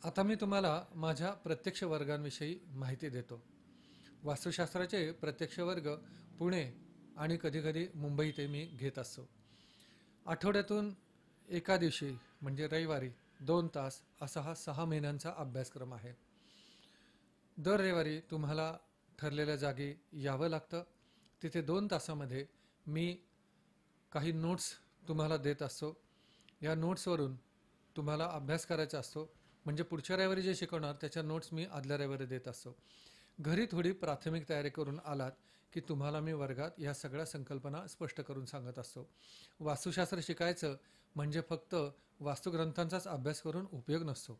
आता मी तुम्हाला माझ्या प्रत्यक्ष वर्गांविषयी माहिती देतो. वास्तुशास्त्राचे प्रत्यक्ष वर्ग पुणे आणि कधीकधी मुंबईतही मी घेत असतो. आठवड्यातून एका दिवशी म्हणजे रविवारी 2 तास असा हा 6 महिन्यांचा अभ्यासक्रम आहे. दर रविवारी तुम्हाला ठरलेल्या जागी यावं लागतं. तिथे 2 तासामध्ये मी काही नोट्स तुम्हाला देत असतो. या नोट्सवरून तुम्हाला अभ्यास करायचा असतो. म्हणजे पुढच्या रविवारी जे शिकवणार त्याच्या नोट्स मी आदल्या रविवारी देत असतो. घरी थोडी प्राथमिक तयारी करून आलात की तुम्हाला मी वर्गात या सगळ्या संकल्पना स्पष्ट करून सांगत असतो. वास्तुशास्त्र शिकायचं म्हणजे फक्त वास्तुग्रंथांचाच अभ्यास करून उपयोग नसतो.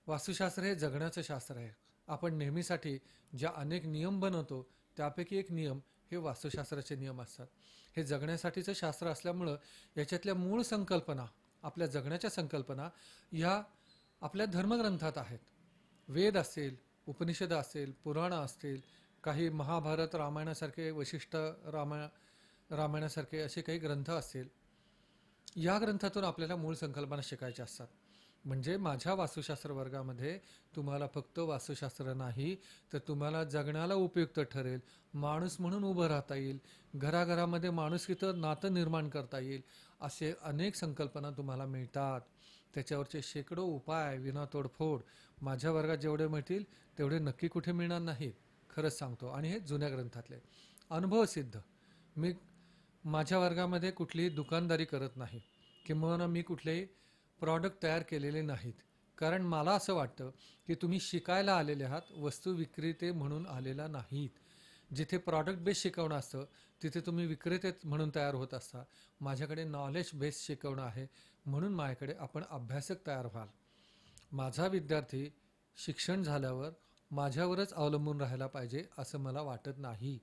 वास्तुशास्त्र हे जगण्याचं शास्त्र आहे. आपण नेहमीसाठी ज्या अनेक नियम बनवतो त्यापैकी एक नियम हे वास्तुशास्त्राचे नियम असतात. हे जगण्यासाठीचं शास्त्र असल्यामुळं याच्यातल्या मूळ संकल्पना, आपल्या जगण्याच्या संकल्पना ह्या आपल्या धर्मग्रंथात आहेत. वेद असतील, उपनिषद असतील, पुराणं असतील, काही महाभारत रामायणासारखे, वशिष्ठ रामायणासारखे असे काही ग्रंथ असतील. या ग्रंथातून आपल्याला मूळ संकल्पना शिकायच्या असतात. म्हणजे माझ्या वास्तुशास्त्र वर्गामध्ये तुम्हाला फक्त वास्तुशास्त्र नाही तर तुम्हाला जगण्याला उपयुक्त ठरेल, माणूस म्हणून उभं राहता येईल, घराघरामध्ये माणुसकीचं नातं निर्माण करता येईल असे अनेक संकल्पना तुम्हाला मिळतात. त्याच्यावरचे शेकडो उपाय विना तोडफोड माझ्या वर्गात जेवढे मिळतील तेवढे नक्की कुठे मिळणार नाहीत, खरंच सांगतो. आणि हे जुन्या ग्रंथातले अनुभवसिद्ध. मी माझ्या वर्गामध्ये कुठलीही दुकानदारी करत नाही किंवा मी कुठलेही प्रॉडक्ट तयार केलेले नाहीत. कारण मला असं वाटतं की तुम्ही शिकायला आलेले आहात, वस्तू विक्रेते म्हणून आलेला नाहीत. जिथे प्रॉडक्ट बेस शिकवणं असतं तिथे तुम्ही विक्रेते म्हणून तयार होत असता. माझ्याकडे नॉलेज बेस शिकवणं आहे म्हणून माझ्याकडे आपण अभ्यासक तयार व्हाल. माझा विद्यार्थी शिक्षण झाल्यावर माझ्यावरच अवलंबून राहायला पाहिजे असं मला वाटत नाही.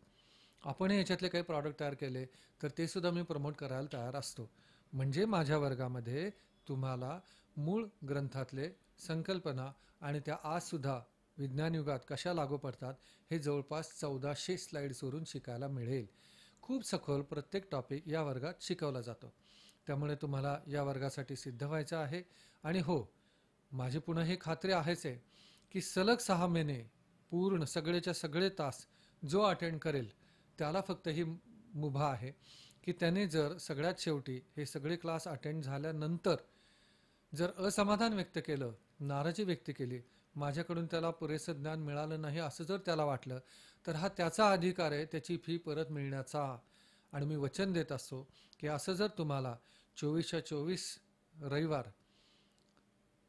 आपण याच्यातले काही प्रॉडक्ट तयार केले तर ते सुद्धा मी प्रमोट करायला तयार असतो. म्हणजे माझ्या वर्गामध्ये तुम्हाला मूळ ग्रंथातले संकल्पना आणि त्या आजसुद्धा विज्ञान युगात कशा लागू पडतात हे जवळपास 1400 स्लाईड्सवरून शिकायला मिळेल. खूप सखोल प्रत्येक टॉपिक या वर्गात शिकवला जातो. त्यामुळे तुम्हाला या वर्गासाठी सिद्ध व्हायचं आहे. आणि हो, माझी पुन्हा ही खात्री आहेच आहे की सलग 6 महिने पूर्ण सगळेच्या सगळे तास जो अटेंड करेल त्याला फक्त ही मुभा आहे की त्याने जर सगळ्यात शेवटी हे सगळे क्लास अटेंड झाल्यानंतर जर असमाधान व्यक्त केलं, नाराजी व्यक्त केली, माझ्याकडून त्याला पुरेसं ज्ञान मिळालं नाही असं जर त्याला वाटलं तर हा त्याचा अधिकार आहे त्याची फी परत मिळण्याचा. आणि मी वचन देत असतो की असं जर तुम्हाला 24च्या 24 रविवार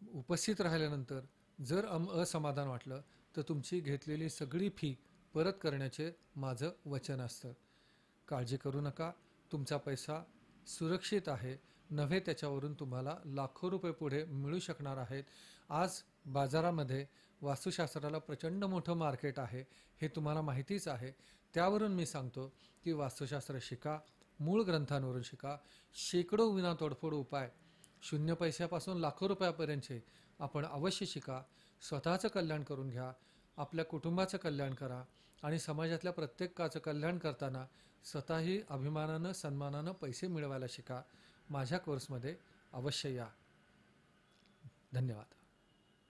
उपस्थित राहिल्यानंतर जर असमाधान वाटलं तर तुमची घेतलेली सगळी फी परत करण्याचे माझं वचन असतं. काळजी करू नका, तुमचा पैसा सुरक्षित आहे. नव्हे त्याच्यावरून तुम्हाला लाखो रुपये पुढे मिळू शकणार आहेत. आज बाजारामध्ये वास्तुशास्त्राला प्रचंड मोठं मार्केट आहे हे तुम्हाला माहितीच आहे. त्यावरून मी सांगतो की वास्तुशास्त्र शिका, मूळ ग्रंथांवरून शिका. शेकडो विना तोडफोड उपाय 0 पैशापासून लाखो रुपयापर्यंतचे आपण अवश्य शिका. स्वतःचं कल्याण करून घ्या, आपल्या कुटुंबाचं कल्याण करा आणि समाजातल्या प्रत्येकाचं कल्याण करताना स्वतःही अभिमानानं सन्मानानं पैसे मिळवायला शिका. माझ्या कोर्समध्ये अवश्य या. धन्यवाद.